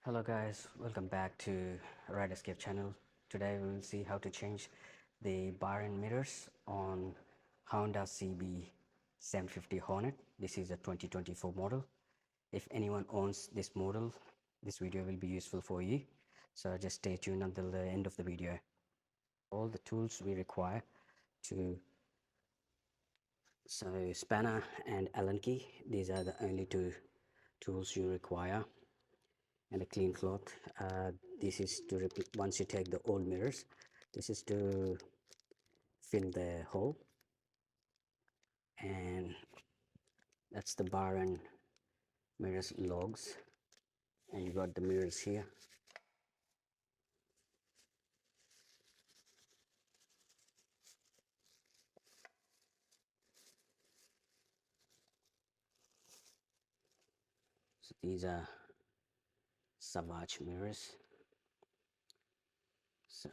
Hello guys, welcome back to Ride Escape channel. Today we will see how to change the bar and mirrors on Honda CB 750 Hornet. This is a 2024 model. If anyone owns this model, this video will be useful for you. So just stay tuned until the end of the video. All the tools we require to spanner and Allen key. These are the only two tools you require. And a clean cloth. This is to repeat once you take the old mirrors. This is to fill the hole, and that's the bar and mirrors logs. And you got the mirrors here. So these are Savage mirrors. So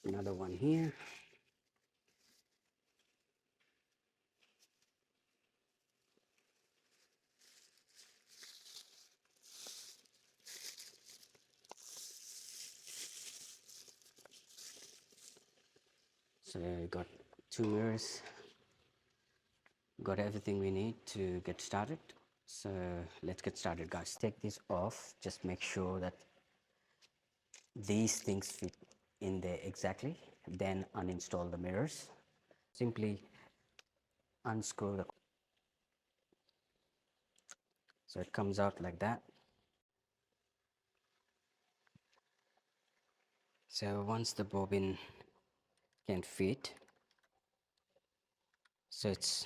another one here. So we got two mirrors. Got everything we need to get started. So let's get started, guys. Take this off. Just make sure that these things fit in there exactly. Then uninstall the mirrors. Simply unscrew the, so it comes out like that. So once the bobbin can fit, so it's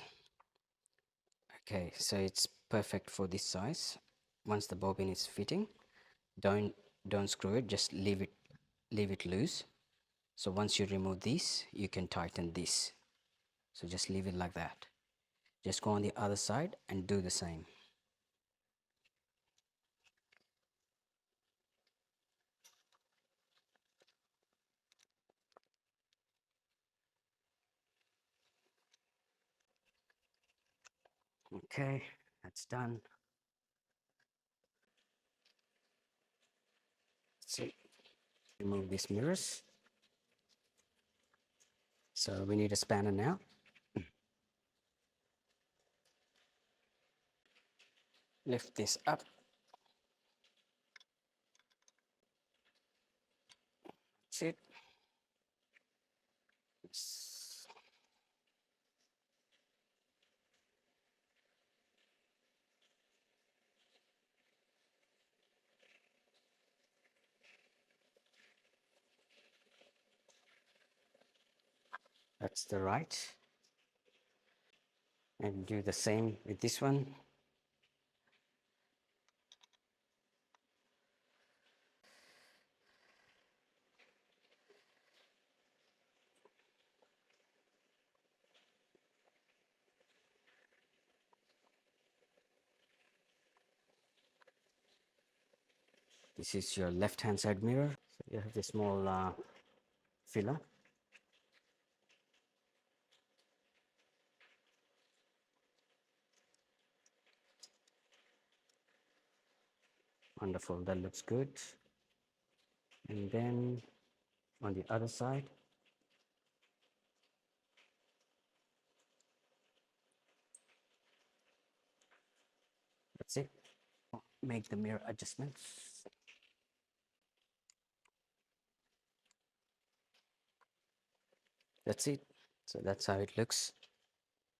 okay, so it's perfect for this size. Once the bobbin is fitting, don't screw it, just leave it loose. So once you remove this, you can tighten this. So just leave it like that. Just go on the other side and do the same. Okay, that's done. So remove these mirrors. So we need a spanner now. Lift this up. That's it. That's the right. And do the same with this one. This is your left hand side mirror. So you have this small filler. Wonderful, that looks good. And then on the other side, that's it. Make the mirror adjustments. That's it. So that's how it looks.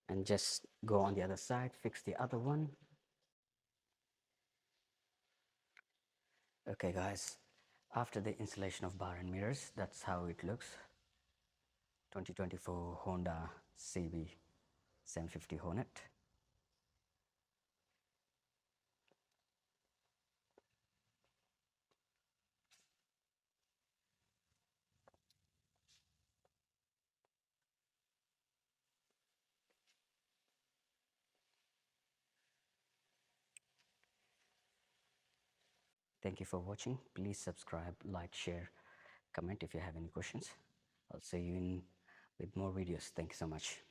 And just go on the other side, fix the other one. Okay guys, after the installation of bar and mirrors, that's how it looks. 2024 Honda CB 750 Hornet. Thank you for watching. Please subscribe, like, share, comment if you have any questions. I'll see you in with more videos. Thank you so much.